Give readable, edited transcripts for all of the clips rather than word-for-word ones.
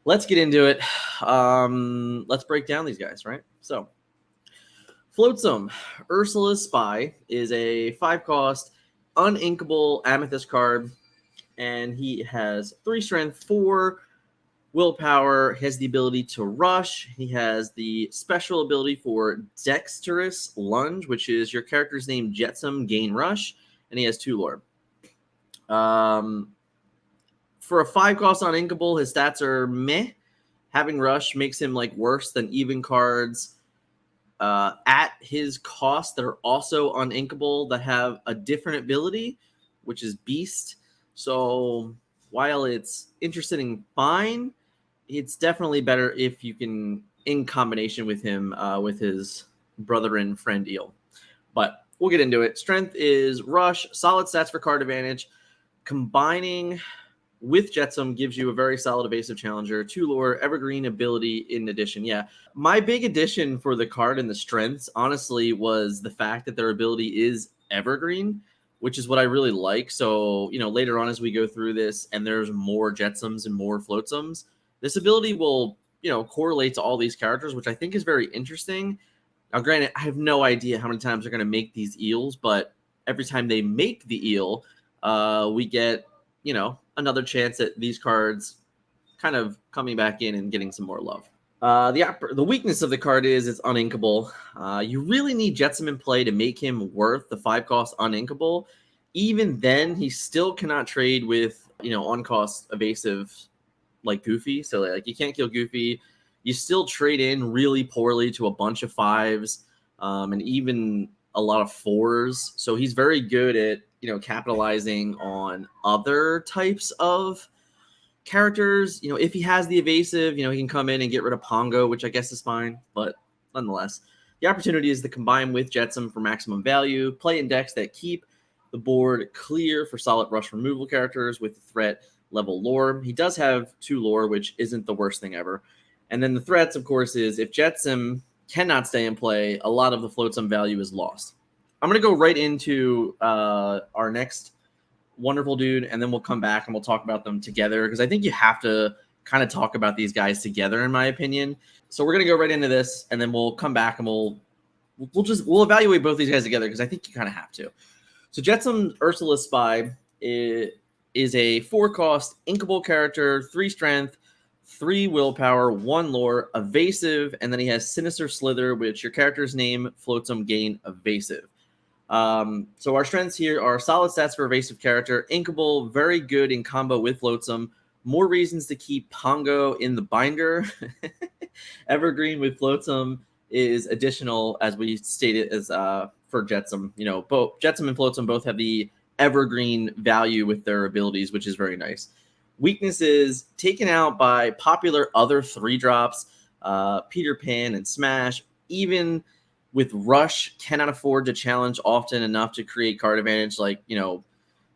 let's get into it. Let's break down these guys, right? So, Flotsam, Ursula's Spy is a 5-cost, uninkable Amethyst card, and he has 3 strength, 4 willpower. He has the ability to rush. He has the special ability for Dexterous Lunge, which is your character's name Jetsam gain rush, and he has 2 lore. For a 5-cost uninkable, his stats are meh. Having rush makes him like worse than even cards at his cost that are also uninkable that have a different ability, which is Beast. So while it's interesting and fine, it's definitely better if you can, in combination with him, with his brother and friend Eel. But we'll get into it. Strength is rush, solid stats for card advantage. Combining with Jetsam gives you a very solid evasive challenger, 2 lore, evergreen ability in addition. Yeah, my big addition for the card and the strengths, honestly, was the fact that their ability is evergreen, which is what I really like. So, later on as we go through this and there's more Jetsams and more Flotsams, this ability will, correlate to all these characters, which I think is very interesting. Now, granted, I have no idea how many times they're going to make these eels, but every time they make the eel, we get, another chance at these cards kind of coming back in and getting some more love. The weakness of the card is it's uninkable. You really need Jetsam in play to make him worth the 5-cost uninkable. Even then, he still cannot trade with, on-cost evasive like Goofy. So like you can't kill Goofy. You still trade in really poorly to a bunch of 5s and even a lot of 4s. So he's very good at, capitalizing on other types of characters. If he has the evasive, he can come in and get rid of Pongo, which I guess is fine. But nonetheless, the opportunity is to combine with Jetsam for maximum value, play in decks that keep the board clear for solid rush removal characters with threat level lore. He does have 2 lore, which isn't the worst thing ever. And then the threats, of course, is if Jetsam cannot stay in play, a lot of the Flotsam value is lost. I'm going to go right into our next wonderful dude, and then we'll come back and we'll talk about them together, because I think you have to kind of talk about these guys together, in my opinion. So we're going to go right into this, and then we'll come back and we'll evaluate both these guys together, because I think you kind of have to. So Jetsam Ursula's Spy is a 4-cost inkable character, 3 strength, 3 willpower, 1 lore, evasive, and then he has Sinister Slither, which your character's name Flotsam gain evasive. So our strengths here are solid stats for evasive character, inkable, very good in combo with Flotsam, more reasons to keep Pongo in the binder. Evergreen with Flotsam is additional, as we stated, as for Jetsam. Both Jetsam and Flotsam both have the evergreen value with their abilities, which is very nice. Weakness is taken out by popular other 3-drops, Peter Pan and Smash. Even with Rush, cannot afford to challenge often enough to create card advantage. Like,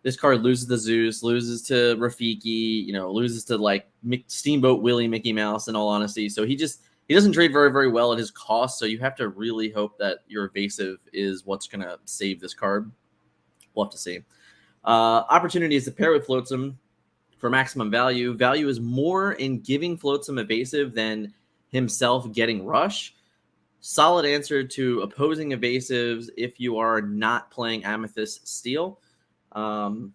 this card loses to Zeus, loses to Rafiki, loses to like Steamboat Willie, Mickey Mouse, in all honesty. So he doesn't trade very, very well at his cost. So you have to really hope that your evasive is what's going to save this card. We'll have to see. Opportunity is to pair with Flotsam for maximum value. Value is more in giving Flotsam evasive than himself getting rush. Solid answer to opposing evasives if you are not playing Amethyst Steel. And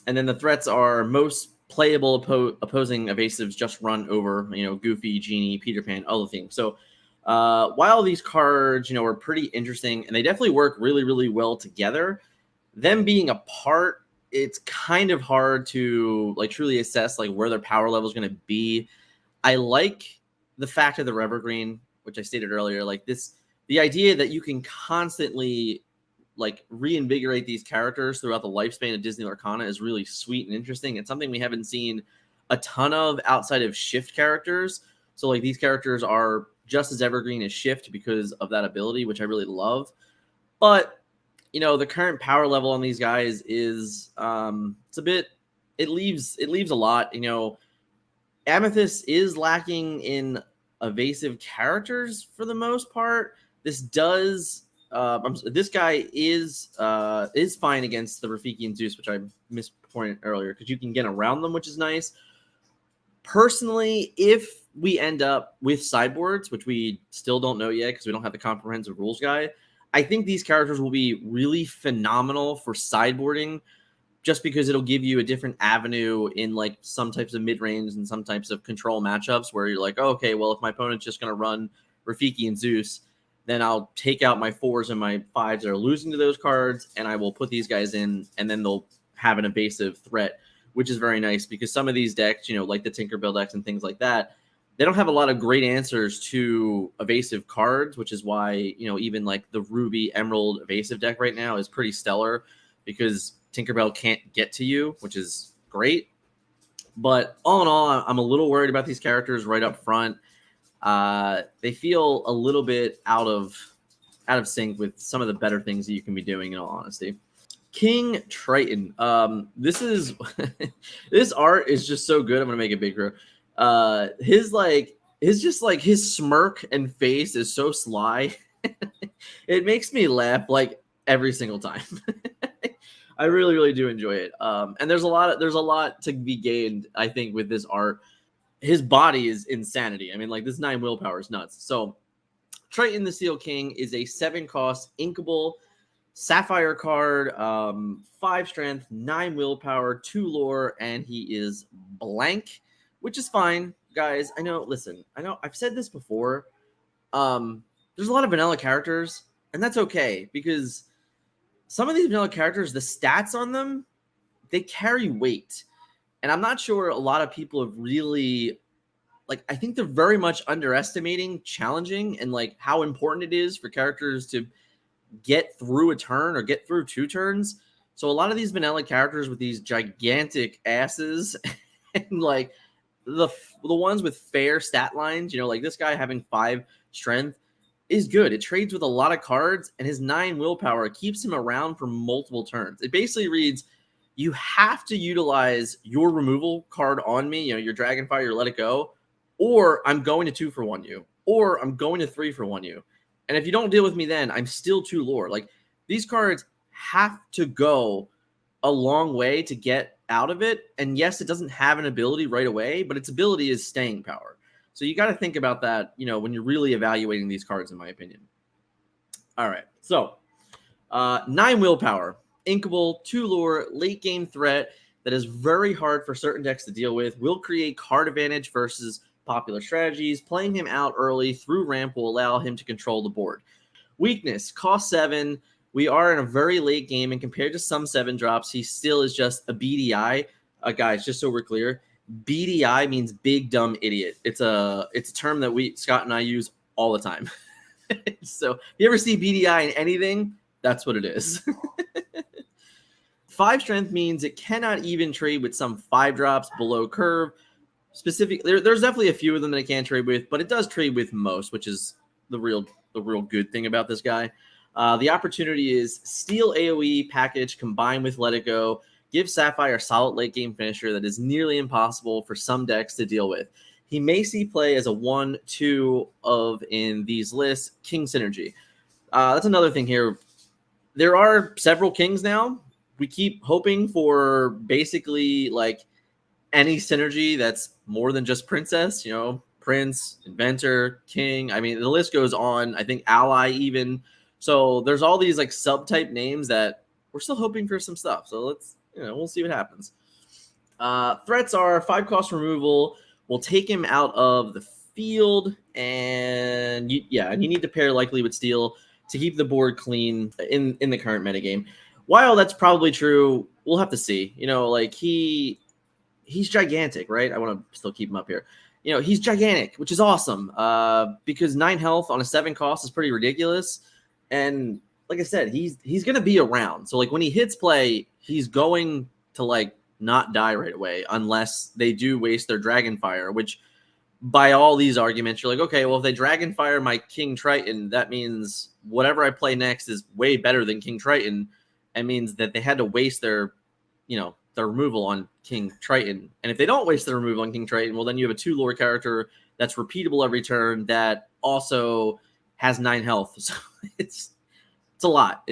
then the threats are most playable opposing evasives just run over, Goofy, Genie, Peter Pan, other things. So while these cards, are pretty interesting and they definitely work really, really well together, them being apart, it's kind of hard to like truly assess like where their power level is going to be. I like the fact of the evergreen, which I stated earlier, like the idea that you can constantly like reinvigorate these characters throughout the lifespan of Disney Lorcana is really sweet and interesting. It's something we haven't seen a ton of outside of Shift characters. So like these characters are just as evergreen as Shift because of that ability, which I really love. But the current power level on these guys is it leaves a lot. Amethyst is lacking in evasive characters for the most part. This guy is fine against the Rafiki and Zeus, which I mispointed earlier, because you can get around them, which is nice. Personally, if we end up with sideboards, which we still don't know yet because we don't have the comprehensive rules guide, I think these characters will be really phenomenal for sideboarding, just because it'll give you a different avenue in like some types of mid-range and some types of control matchups where you're like, oh, okay, well, if my opponent's just going to run Rafiki and Zeus, then I'll take out my 4s and my 5s that are losing to those cards, and I will put these guys in, and then they'll have an evasive threat, which is very nice because some of these decks, like the Tinkerbell decks and things like that, they don't have a lot of great answers to evasive cards, which is why, even like the Ruby Emerald evasive deck right now is pretty stellar because Tinkerbell can't get to you, which is great. But all in all, I'm a little worried about these characters right up front. They feel a little bit out of sync with some of the better things that you can be doing, in all honesty. King Triton. This is this art is just so good. I'm gonna make it bigger. His smirk and face is so sly. It makes me laugh like every single time. I really, really do enjoy it. And there's a lot to be gained, I think, with this art. His body is insanity. I mean, like, this 9 willpower is nuts. So Triton the Seal King is a 7-cost inkable sapphire card, 5 strength, 9 willpower, 2 lore, and he is blank, which is fine, guys. I know I've said this before. There's a lot of vanilla characters, and that's okay because some of these vanilla characters, the stats on them, they carry weight. And I'm not sure a lot of people have really, I think they're very much underestimating challenging and how important it is for characters to get through a turn or get through 2 turns. So a lot of these vanilla characters with these gigantic asses and the ones with fair stat lines, like this guy having 5 strength is good. It trades with a lot of cards, and his 9 willpower keeps him around for multiple turns. It basically reads, you have to utilize your removal card on me, your Dragonfire, your Let It Go, or I'm going to 2 for 1 you, or I'm going to 3 for 1 you. And if you don't deal with me then, I'm still 2 lore. These cards have to go a long way to get out of it. And yes, it doesn't have an ability right away, but its ability is staying power. So you got to think about that, when you're really evaluating these cards, in my opinion. All right. So 9 willpower, inkable, 2 lore, late game threat that is very hard for certain decks to deal with, will create card advantage versus popular strategies. Playing him out early through ramp will allow him to control the board. Weakness, cost 7. We are in a very late game, and compared to some 7 drops, he still is just a BDI. Guys, just so we're clear, BDI means big dumb idiot. It's a term that Scott and I use all the time. So if you ever see BDI in anything, that's what it is. 5 strength means it cannot even trade with some 5 drops below curve. Specifically, there's definitely a few of them that it can't trade with, but it does trade with most, which is the real good thing about this guy. The opportunity is steal AoE package combined with Let It Go. Give Sapphire a solid late game finisher that is nearly impossible for some decks to deal with. He may see play as a 1-2 in these lists. King Synergy. That's another thing here. There are several kings now. We keep hoping for basically any synergy that's more than just princess, prince, inventor, king. I mean, the list goes on. I think ally even. So there's all these subtype names that we're still hoping for some stuff. So let's, we'll see what happens. Threats are 5 cost removal. We'll take him out of the field, and you need to pair likely with steel to keep the board clean in the current metagame. While that's probably true, we'll have to see. He's gigantic, right? I want to still keep him up here. He's gigantic, which is awesome because 9 health on a 7 cost is pretty ridiculous. And like I said, he's going to be around. So when he hits play, he's going to not die right away unless they do waste their Dragonfire, which by all these arguments, you're okay, well, if they Dragonfire my King Triton, that means whatever I play next is way better than King Triton. It means that they had to waste their removal on King Triton. And if they don't waste their removal on King Triton, well, then you have a 2 lore character that's repeatable every turn that also has 9 health. So it's a lot.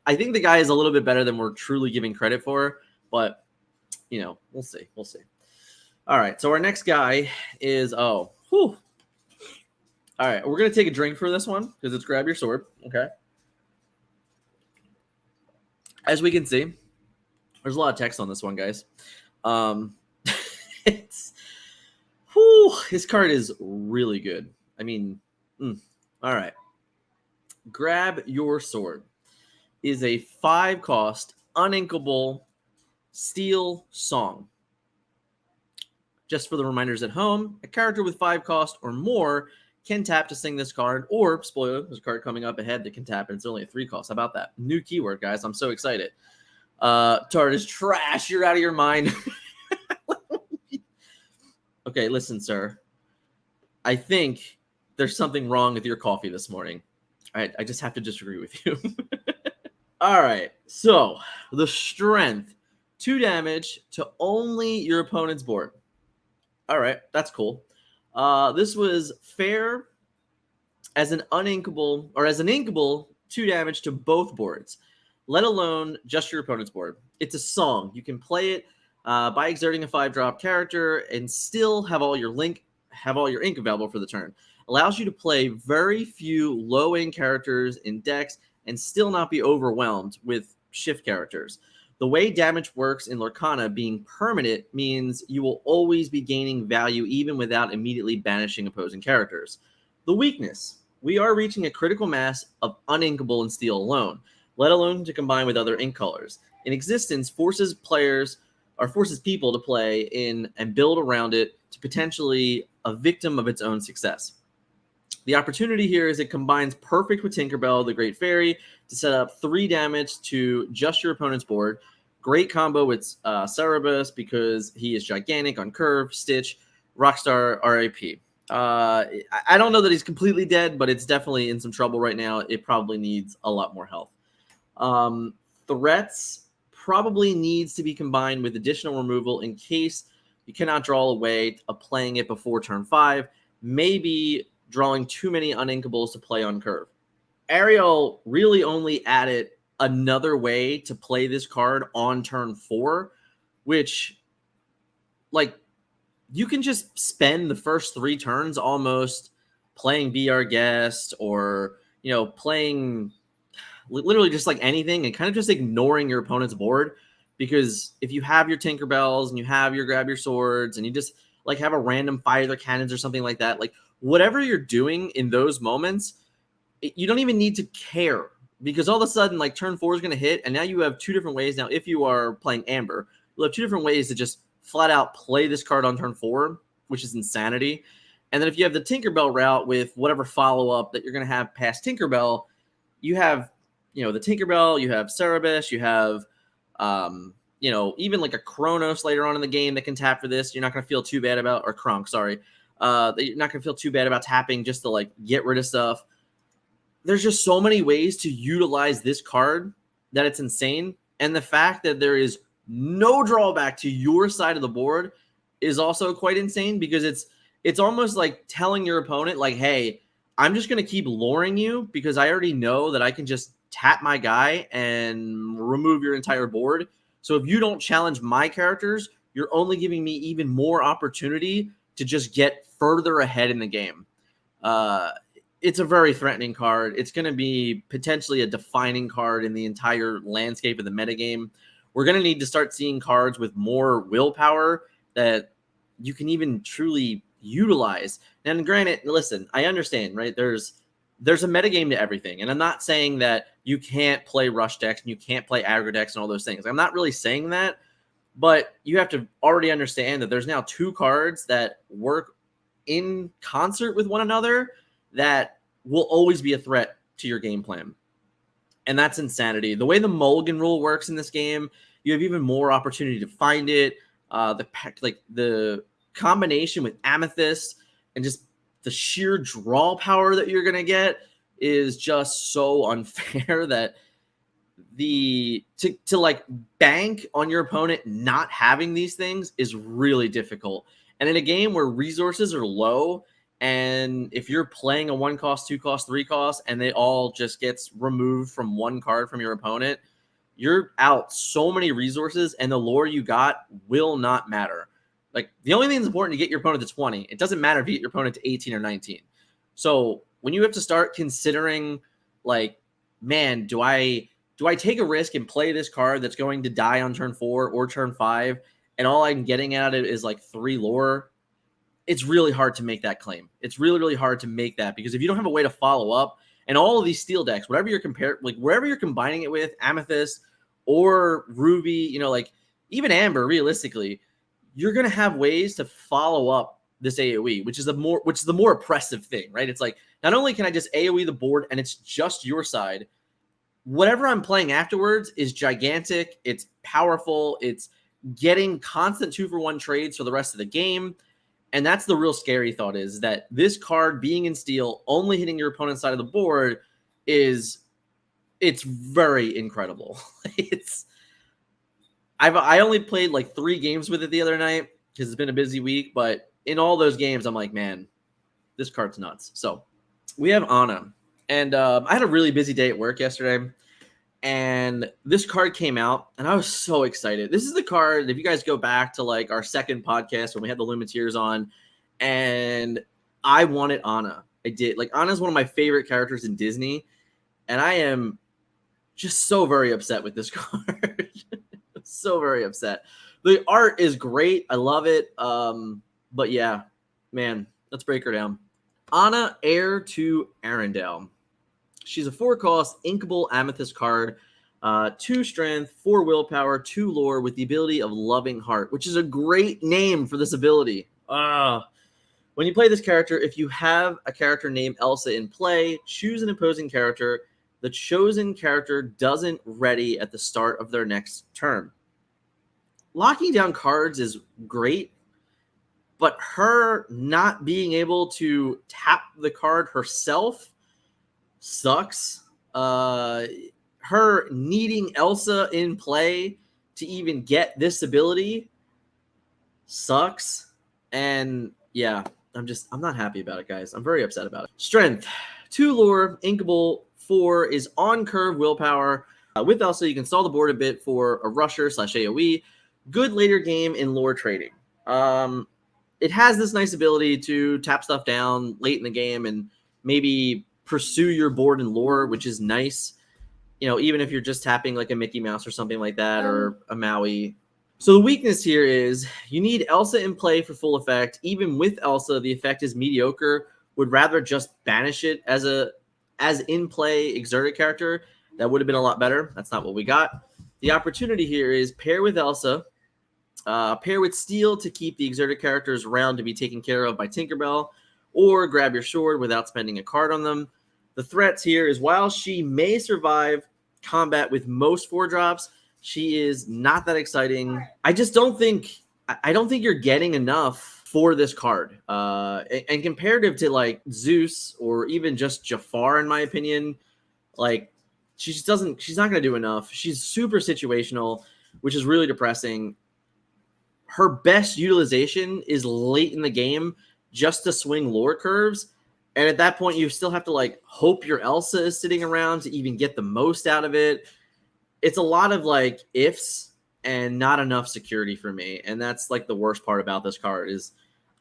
I think the guy is a little bit better than we're truly giving credit for, but we'll see. All right, so our next guy is All right, we're gonna take a drink for this one because it's grab your sword. Okay. As we can see, there's a lot of text on this one, guys. It's his card is really good. I mean, all right. Grab your sword is a 5-cost uninkable steel song. Just for the reminders at home, a character with 5 cost or more can tap to sing this card, or, spoiler, there's a card coming up ahead that can tap, and it's only a 3 cost. How about that? New keyword, guys. I'm so excited. Tard is trash. You're out of your mind. Okay, listen, sir. I think there's something wrong with your coffee this morning. I just have to disagree with you. All right, so the strength, 2 damage to only your opponent's board. All right, that's cool. This was fair as an uninkable, or as an inkable, 2 damage to both boards, let alone just your opponent's board. It's a song. You can play it by exerting a 5-drop character and still have all your ink available for the turn. Allows you to play very few low-end characters in decks and still not be overwhelmed with shift characters. The way damage works in Lorcana, being permanent, means you will always be gaining value even without immediately banishing opposing characters. The weakness: we are reaching a critical mass of uninkable and steel alone, let alone to combine with other ink colors. In existence, forces people to play in and build around it to potentially a victim of its own success. The opportunity here is it combines perfect with Tinkerbell, the Great Fairy, to set up 3 damage to just your opponent's board. Great combo with Cerebus because he is gigantic on curve, Stitch, Rockstar, RIP. I don't know that he's completely dead, but it's definitely in some trouble right now. It probably needs a lot more health. Threats probably needs to be combined with additional removal in case you cannot draw a way of playing it before turn 5. Maybe drawing too many uninkables to play on curve. Ariel really only added another way to play this card on turn 4, which, like, you can just spend the first 3 turns almost playing Be Our Guest or, playing literally just like anything and kind of just ignoring your opponent's board. Because if you have your Tinkerbells and you have your Grab Your Swords and you just like have a random fire their cannons or something like that, like whatever you're doing in those moments, you don't even need to care, because all of a sudden, like, turn 4 is going to hit, and now you have 2 different ways. Now, if you are playing Amber, you'll have 2 different ways to just flat out play this card on turn 4, which is insanity. And then if you have the Tinkerbell route with whatever follow-up that you're going to have past Tinkerbell, you have, the Tinkerbell, you have Cerebus, you have, even like a Kronos later on in the game that can tap for this. You're not going to feel too bad about, or Kronk, sorry. You're not going to feel too bad about tapping just to, like, get rid of stuff. There's just so many ways to utilize this card that it's insane. And the fact that there is no drawback to your side of the board is also quite insane, because it's almost like telling your opponent, like, hey, I'm just going to keep luring you because I already know that I can just tap my guy and remove your entire board. So if you don't challenge my characters, you're only giving me even more opportunity to just get further ahead in the game. It's a very threatening card. It's going to be potentially a defining card in the entire landscape of the metagame. We're going to need to start seeing cards with more willpower that you can even truly utilize. And granted, listen, I understand, right? There's a metagame to everything. And I'm not saying that you can't play rush decks and you can't play aggro decks and all those things. I'm not really saying that, but you have to already understand that there's now 2 cards that work in concert with one another that will always be a threat to your game plan. And that's insanity. The way the mulligan rule works in this game, you have even more opportunity to find it. The combination with Amethyst and just the sheer draw power that you're going to get is just so unfair that to like bank on your opponent not having these things is really difficult. And in a game where resources are low, and if you're playing a 1 cost, 2 cost, 3 cost, and they all just gets removed from 1 card from your opponent, you're out so many resources, and the lore you got will not matter. Like, the only thing that's important to get your opponent to 20. It doesn't matter if you get your opponent to 18 or 19. So when you have to start considering, like, man, do I take a risk and play this card that's going to die on turn 4 or turn 5, and all I'm getting at it is like 3 lore? It's really hard to make that claim. It's really, really hard to make that, because if you don't have a way to follow up, and all of these steel decks, whatever you're wherever you're combining it with, Amethyst or Ruby, you know, like even Amber, realistically, you're gonna have ways to follow up this AoE, which is the more oppressive thing, right? It's like, not only can I just AoE the board and it's just your side, whatever I'm playing afterwards is gigantic, it's powerful, it's getting constant 2-for-1 trades for the rest of the game. And that's the real scary thought, is that this card being in steel, only hitting your opponent's side of the board, it's very incredible. I only played like 3 games with it the other night because it's been a busy week, but in all those games, I'm like, man, this card's nuts. So we have Ana, and I had a really busy day at work yesterday, and this card came out, and I was so excited. This is the card, if you guys go back to like our second podcast when we had the Lumineers on, and I wanted Ana. I did. Like, Ana's one of my favorite characters in Disney, and I am just so very upset with this card. So very upset. The art is great. I love it. But yeah, man, let's break her down. Ana, heir to Arendelle. She's a 4-cost inkable Amethyst card, 2 strength, 4 willpower, 2 lore, with the ability of Loving Heart, which is a great name for this ability. When you play this character, if you have a character named Elsa in play, choose an opposing character. The chosen character doesn't ready at the start of their next turn. Locking down cards is great, but her not being able to tap the card herself sucks. Her needing Elsa in play to even get this ability sucks. And yeah, I'm not happy about it, guys. I'm very upset about it. Strength, 2 lore, inkable, 4 is on curve willpower. With Elsa, you can stall the board a bit for a rusher / AoE. Good later game in lore trading. It has this nice ability to tap stuff down late in the game and maybe pursue your board in lore, which is nice. You know, even if you're just tapping like a Mickey Mouse or something like that, or a Maui. So the weakness here is you need Elsa in play for full effect. Even with Elsa, the effect is mediocre. Would rather just banish it as in play exerted character. That would have been a lot better. That's not what we got. The opportunity here is pair with Elsa, pair with Steel to keep the exerted characters around to be taken care of by Tinkerbell, or grab your sword without spending a card on them. The threats here is, while she may survive combat with most 4-drops, she is not that exciting. I don't think you're getting enough for this card. And comparative to like Zeus or even just Jafar, in my opinion, like she's not going to do enough. She's super situational, which is really depressing. Her best utilization is late in the game just to swing lore curves. And at that point, you still have to like hope your Elsa is sitting around to even get the most out of it. It's a lot of like ifs and not enough security for me. And that's like the worst part about this card is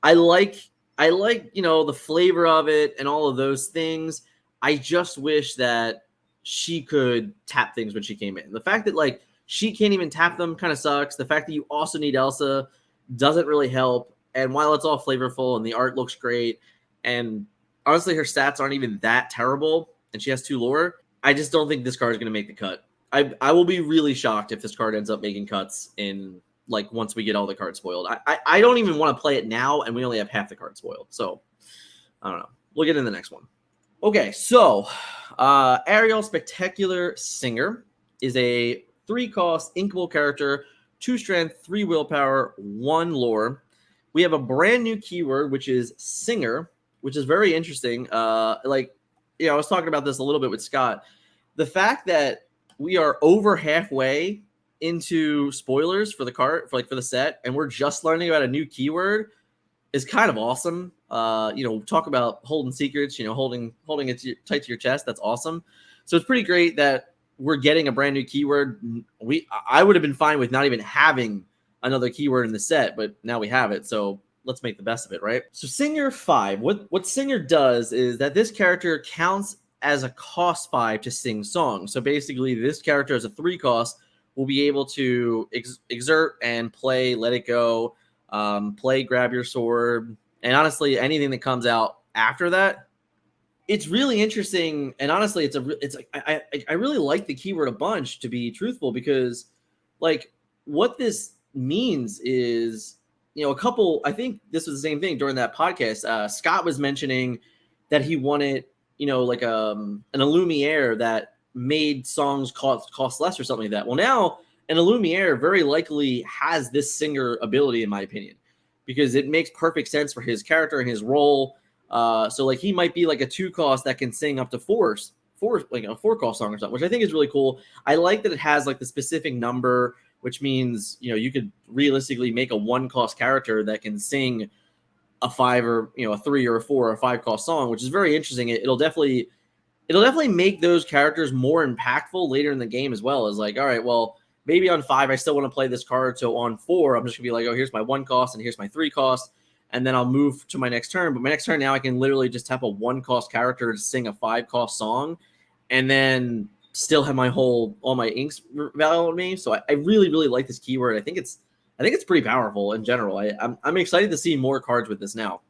I like, you know, the flavor of it and all of those things. I just wish that she could tap things when she came in. The fact that like she can't even tap them kind of sucks. The fact that you also need Elsa doesn't really help. And while it's all flavorful and the art looks great, and honestly, her stats aren't even that terrible, and she has 2 lore, I just don't think this card is going to make the cut. I will be really shocked if this card ends up making cuts in, like, once we get all the cards spoiled. I don't even want to play it now, and we only have half the cards spoiled. So, I don't know. We'll get in the next one. Okay, so Ariel, Spectacular Singer, is a 3-cost inkable character, 2 strength, 3 willpower, 1 lore. We have a brand new keyword, which is Singer, which is very interesting. Like, you know, I was talking about this a little bit with Scott. The fact that we are over halfway into spoilers for the card, for the set, and we're just learning about a new keyword is kind of awesome. You know, talk about holding secrets, you know, holding it tight to your chest. That's awesome. So it's pretty great that we're getting a brand new keyword. I would have been fine with not even having another keyword in the set, but now we have it, so let's make the best of it, right? So Singer 5, what Singer does is that this character counts as a cost 5 to sing songs. So basically, this character as a 3 cost will be able to exert and play Let It Go, play Grab Your Sword, and honestly, anything that comes out after that. It's really interesting, and honestly, I really like the keyword a bunch, to be truthful, because like what this means is, I think this was the same thing during that podcast. Scott was mentioning that he wanted, like an Illumiere that made songs cost less or something like that. Well, now an Illumiere very likely has this Singer ability, in my opinion, because it makes perfect sense for his character and his role. So like he might be like a 2 cost that can sing up to four like a 4 cost song or something, which I think is really cool. I like that it has like the specific number, which means you could realistically make a 1 cost character that can sing a 5 or a 3 or a 4 or a 5 cost song, which is very interesting. It'll definitely make those characters more impactful later in the game, as well as like, all right, well, maybe on 5 I still want to play this card, so on 4 I'm just gonna be like, oh, here's my 1 cost and here's my 3 cost, and then I'll move to my next turn. But my next turn now I can literally just tap a 1 cost character to sing a 5 cost song, and then still have all my inks valid on me. So I really, really like this keyword. I think it's pretty powerful in general. I'm excited to see more cards with this now.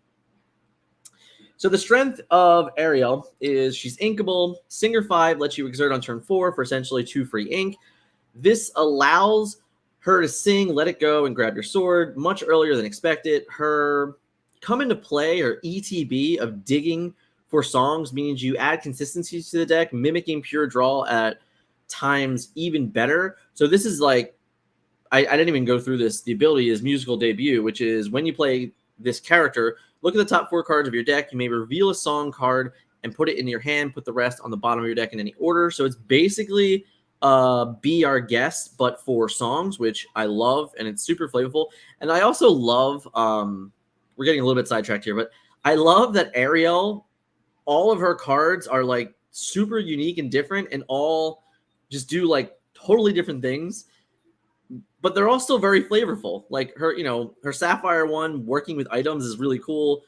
So the strength of Areil is she's inkable. Singer 5 lets you exert on turn 4 for essentially 2 free ink. This allows her to sing Let It Go and Grab Your Sword much earlier than expected. Her come into play, or ETB of digging for songs, means you add consistency to the deck, mimicking pure draw at times even better. So this is like, I didn't even go through this. The ability is Musical Debut, which is when you play this character, look at the top 4 cards of your deck. You may reveal a song card and put it in your hand, put the rest on the bottom of your deck in any order. So it's basically Be Our Guest, but for songs, which I love, and it's super flavorful. And I also love, we're getting a little bit sidetracked here, but I love that Ariel, all of her cards are like super unique and different, and all just do like totally different things, but they're all still very flavorful. Like her, her Sapphire one, working with items, is really cool.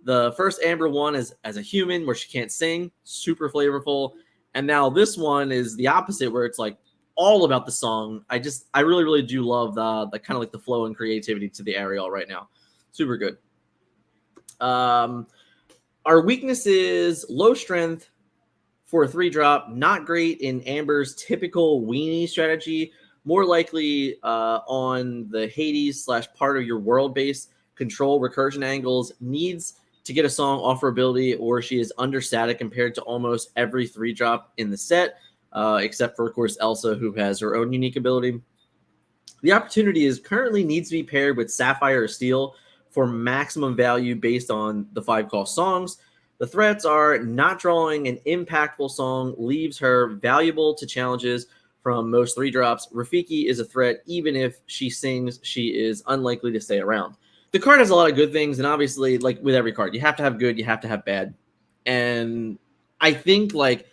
The first Amber one is as a human, where she can't sing, super flavorful. And now this one is the opposite, where it's like all about the song. I really, really do love the kind of like the flow and creativity to the Areil right now. Super good. Our weakness is low strength for a 3-drop. Not great in Amber's typical weenie strategy. More likely on the Hades / part of your world-based control recursion angles. Needs to get a song off her ability, or she is understatic compared to almost every 3-drop in the set, except for, of course, Elsa, who has her own unique ability. The opportunity currently needs to be paired with Sapphire or Steel for maximum value based on the 5 cost songs. The threats are not drawing an impactful song leaves her valuable to challenges from most 3-drops. Rafiki is a threat. Even if she sings, she is unlikely to stay around. The card has a lot of good things, and obviously, like with every card, you have to have good, you have to have bad. And I think, like,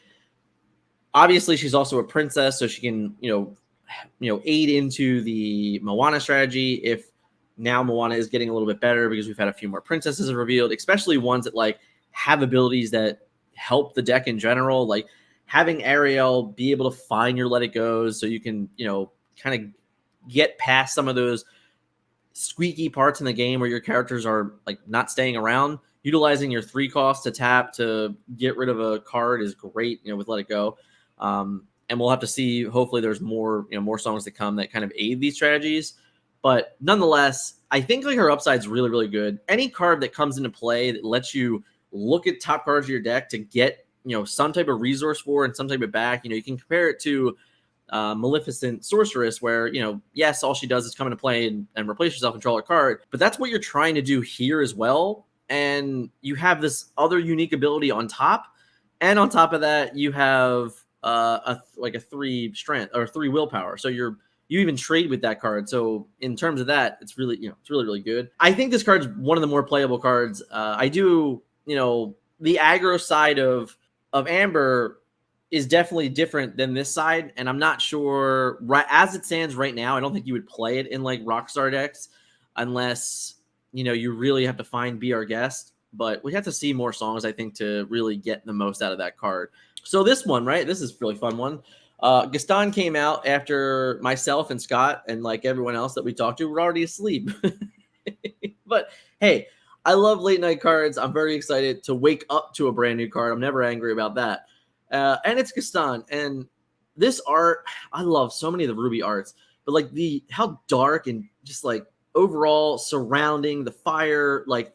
obviously she's also a princess, so she can, aid into the Moana strategy if now Moana is getting a little bit better, because we've had a few more princesses revealed, especially ones that like have abilities that help the deck in general. Like having Areil be able to find your Let It Goes, so you can, kind of get past some of those squeaky parts in the game where your characters are like not staying around. Utilizing your 3 costs to tap to get rid of a card is great, with Let It Go. And we'll have to see. Hopefully there's more, more songs to come that kind of aid these strategies. But nonetheless, I think like her upside is really, really good. Any card that comes into play that lets you look at top cards of your deck to get, some type of resource for and some type of back, you can compare it to Maleficent Sorceress, where, yes, all she does is come into play and replace yourself, control her card. But that's what you're trying to do here as well. And you have this other unique ability on top. And on top of that, you have a 3 strength or 3 willpower. So you even trade with that card. So in terms of that, it's really, it's really, really good. I think this card's one of the more playable cards. I do, the aggro side of Amber is definitely different than this side, and I'm not sure right as it stands right now. I don't think you would play it in like Rockstar decks unless you really have to find Be Our Guest. But we have to see more songs, I think, to really get the most out of that card. So this one, right? This is a really fun one. Gaston came out after myself and Scott and like everyone else that we talked to were already asleep. But hey, I love late night cards. I'm very excited to wake up to a brand new card. I'm never angry about that. And it's Gaston. And this art, I love so many of the Ruby arts, but like how dark and just like overall surrounding the fire, like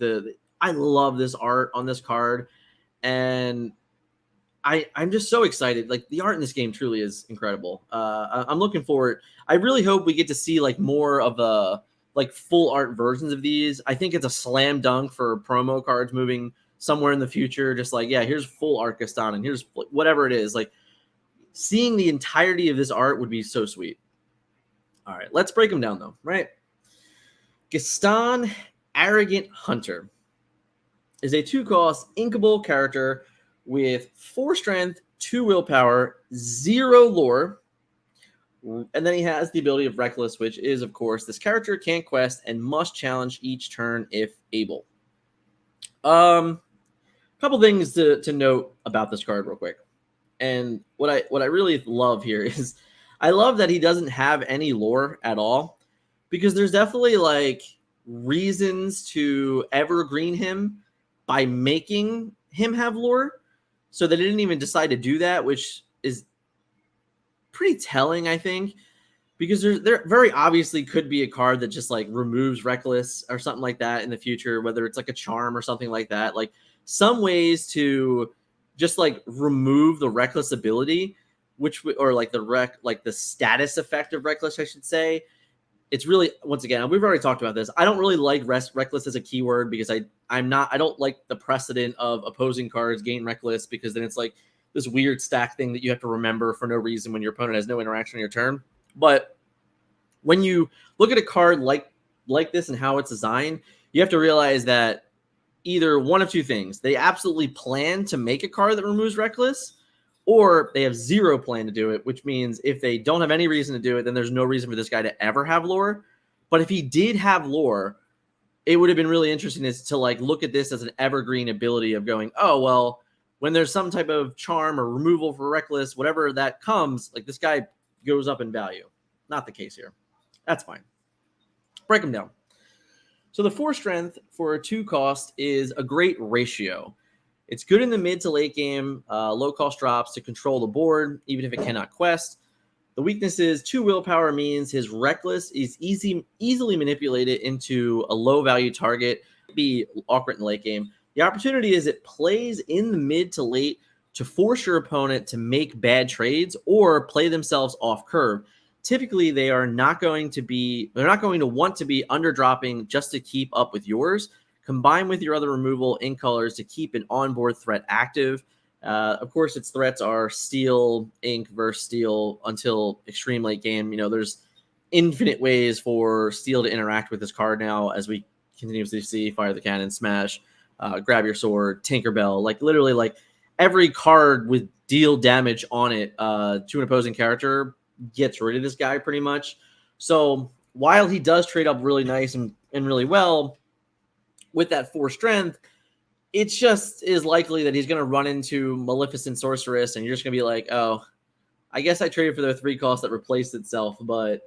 I love this art on this card. And I'm just so excited. Like the art in this game truly is incredible. I'm looking forward. I really hope we get to see like more of a like full art versions of these. I think it's a slam dunk for promo cards moving somewhere in the future. Just like, yeah, here's full art Gaston and here's whatever it is. Like seeing the entirety of this art would be so sweet. All right, let's break them down though, right? Gaston, Arrogant Hunter, is a 2-cost inkable character with 4 strength, 2 willpower, 0 lore. And then he has the ability of Reckless, which is, of course, this character can't quest and must challenge each turn if able. Couple things to note about this card real quick. And what I really love here is I love that he doesn't have any lore at all, because there's definitely like reasons to evergreen him by making him have lore. So they didn't even decide to do that, which is pretty telling, I think, because there very obviously could be a card that just like removes Reckless or something like that in the future, whether it's like a charm or something like that. Like some ways to just like remove the Reckless ability, or like the status effect of Reckless, I should say. It's really, once again, we've already talked about this. I don't really like Reckless as a keyword because I don't like the precedent of opposing cards gain Reckless, because then it's like this weird stack thing that you have to remember for no reason when your opponent has no interaction on your turn. But when you look at a card like this and how it's designed, you have to realize that either one of two things. They absolutely plan to make a card that removes Reckless, or they have 0 plan to do it, which means if they don't have any reason to do it, then there's no reason for this guy to ever have lore. But if he did have lore, it would have been really interesting to like look at this as an evergreen ability of going, oh, well, when there's some type of charm or removal for Reckless, whatever that comes, like this guy goes up in value. Not the case here. That's fine. Break them down. So the 4 strength for a 2-cost is a great ratio. It's good in the mid to late game, low-cost drops to control the board, even if it cannot quest. The weakness is 2 willpower means his Reckless is easily manipulated into a low-value target. Be awkward in the late game. The opportunity is it plays in the mid to late to force your opponent to make bad trades or play themselves off curve. Typically, they're not going to want to be underdropping just to keep up with yours. Combine with your other removal in colors to keep an onboard threat active. Of course, its threats are steel, ink versus steel until extreme late game. There's infinite ways for steel to interact with this card now, as we continuously see Fire the Cannon, Smash, Grab Your Sword, Tinkerbell. Like literally, like every card with deal damage on it to an opposing character gets rid of this guy pretty much. So while he does trade up really nice and really well with that 4 strength, it's just is likely that he's going to run into Maleficent Sorceress, and you're just going to be like, oh, I guess I traded for their 3 cost that replaced itself, but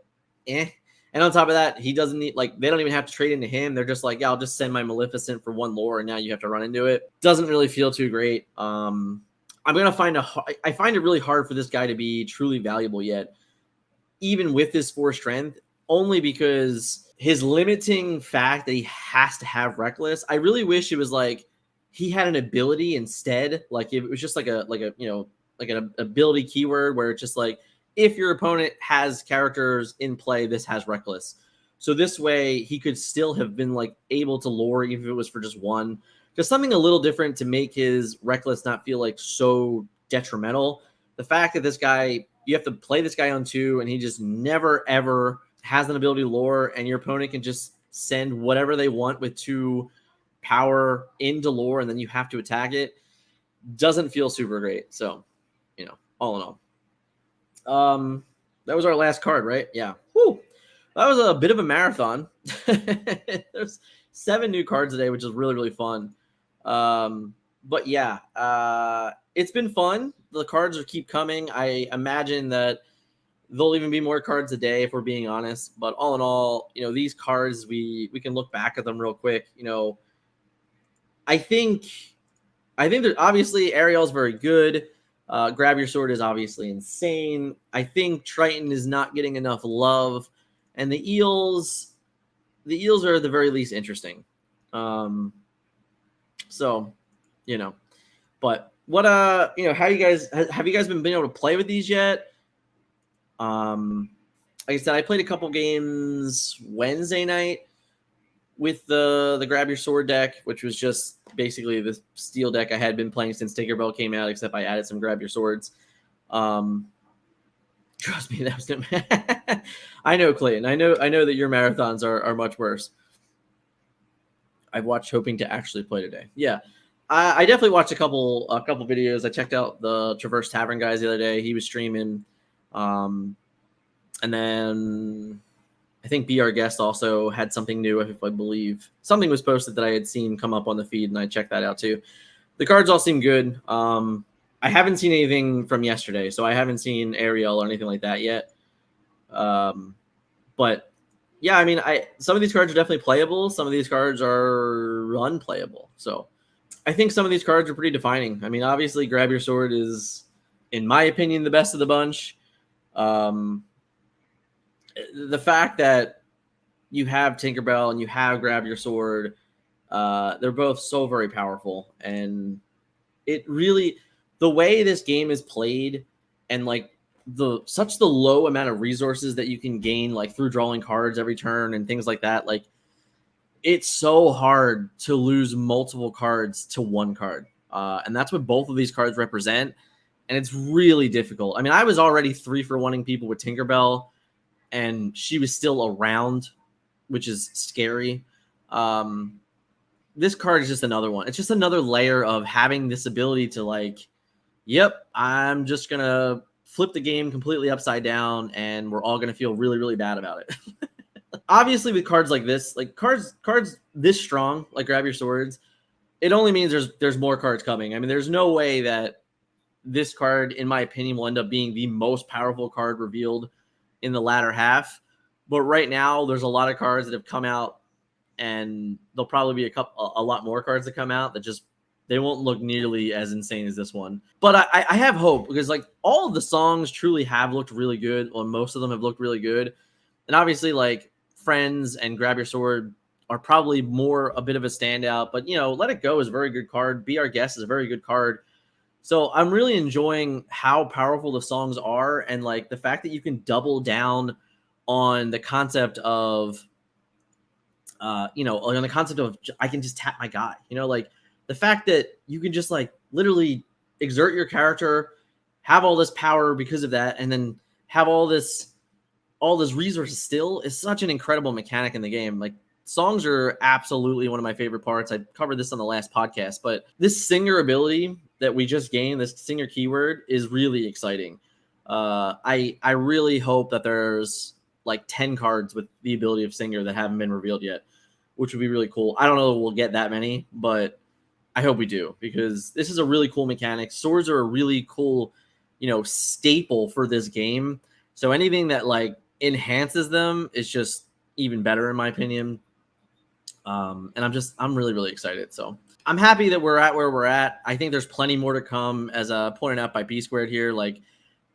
eh. And on top of that, he doesn't need, like, they don't even have to trade into him. They're just like, yeah, I'll just send my Maleficent for 1 lore, and now you have to run into it. Doesn't really feel too great. I'm going to I find it really hard for this guy to be truly valuable yet, even with this 4 strength, only because his limiting fact that he has to have Reckless. I really wish it was like he had an ability instead. Like it was just like an ability keyword where it's just like, if your opponent has characters in play, this has Reckless. So this way he could still have been like able to lore, even if it was for just 1. Just something a little different to make his Reckless not feel like so detrimental. The fact that this guy, you have to play this guy on 2 and he just never ever has an ability to lore, and your opponent can just send whatever they want with 2 power into lore, and then you have to attack it, doesn't feel super great. So, all in all. That was our last card, right? Yeah. Whew. That was a bit of a marathon. There's 7 new cards today, which is really, really fun. But yeah, it's been fun. The cards are keep coming. I imagine that there'll even be more cards a day if we're being honest. But all in all, these cards, we can look back at them real quick. I think that obviously Ariel's very good. Grab Your Sword is obviously insane. I think Triton is not getting enough love, and the eels are at the very least interesting. So, but what how you guys have you guys been able to play with these yet? Like I said, I played a couple games Wednesday night with the Grab Your Sword deck, which was just basically the steel deck I had been playing since Tinkerbell came out, except I added some Grab Your Swords. Trust me, that was I know, Clayton. I know that your marathons are much worse. I've watched hoping to actually play today. Yeah. I definitely watched a couple videos. I checked out the Traverse Tavern guys the other day. He was streaming. And then I think BR Guest also had something new, if I believe. Something was posted that I had seen come up on the feed, and I checked that out too. The cards all seem good. I haven't seen anything from yesterday, so I haven't seen Ariel or anything like that yet. But yeah, I mean, some of these cards are definitely playable. Some of these cards are unplayable. So I think some of these cards are pretty defining. I mean, obviously, Grab Your Sword is, in my opinion, the best of the bunch. The fact that you have Tinkerbell and you have Grab Your Sword, they're both so very powerful. And it really, the way this game is played and like the low amount of resources that you can gain, like through drawing cards every turn and things like that, like it's so hard to lose multiple cards to one card. And that's what both of these cards represent. And it's really difficult. I mean, I was already 3-for-1ing people with Tinkerbell, and she was still around, which is scary. This card is just another one. It's just another layer of having this ability to like, yep, I'm just going to flip the game completely upside down, and we're all going to feel really, really bad about it. Obviously, with cards like this, like cards this strong, like Grab Your Swords, it only means there's more cards coming. I mean, there's no way that this card, in my opinion, will end up being the most powerful card revealed in the latter half. But right now, there's a lot of cards that have come out, and there'll probably be a lot more cards that come out that just, they won't look nearly as insane as this one. But I have hope, because like all of the songs truly have looked really good, or most of them have looked really good. And obviously, like Friends and Grab Your Sword are probably a bit of a standout. But Let It Go is a very good card. Be Our Guest is a very good card. So I'm really enjoying how powerful the songs are, and like the fact that you can double down on the concept of, on the concept of I can just tap my guy, like the fact that you can just like literally exert your character, have all this power because of that, and then have all this resources still is such an incredible mechanic in the game. Like songs are absolutely one of my favorite parts. I covered this on the last podcast, but this singer ability that we just gained, this singer keyword, is really exciting. I really hope that there's like 10 cards with the ability of singer that haven't been revealed yet, which would be really cool. I don't know if we'll get that many, but I hope we do, because this is a really cool mechanic. Swords are a really cool, staple for this game. So anything that like enhances them is just even better in my opinion. And I'm really, really excited. So I'm happy that we're at where we're at. I think there's plenty more to come, as pointed out by B Squared here. Like,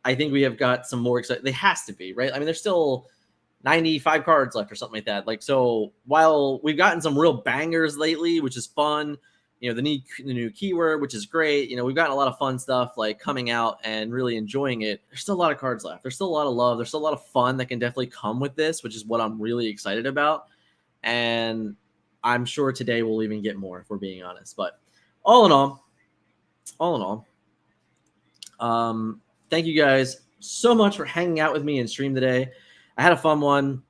I think we have got some more exciting. There has to be, right? I mean, there's still 95 cards left or something like that. Like, so while we've gotten some real bangers lately, which is fun, the new keyword, which is great. We've gotten a lot of fun stuff like coming out and really enjoying it. There's still a lot of cards left. There's still a lot of love. There's still a lot of fun that can definitely come with this, which is what I'm really excited about. And I'm sure today we'll even get more, if we're being honest. But all in all, thank you guys so much for hanging out with me in stream today. I had a fun one.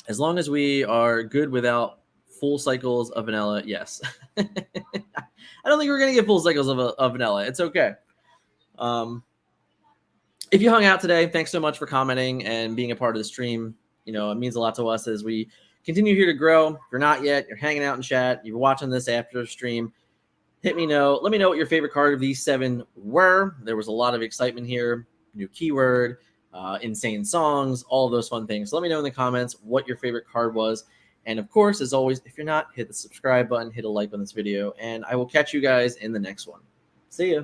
As long as we are good without full cycles of vanilla, yes. I don't think we're going to get full cycles of vanilla. It's okay. if you hung out today, thanks so much for commenting and being a part of the stream. You know, it means a lot to us as we continue here to grow. If you're not yet, you're hanging out in chat, you're watching this after the stream, let me know what your favorite card of these 7 were. There was a lot of excitement here. New keyword, insane songs, all of those fun things. So let me know in the comments what your favorite card was. And of course, as always, if you're not, hit the subscribe button, hit a like on this video, and I will catch you guys in the next one. See ya.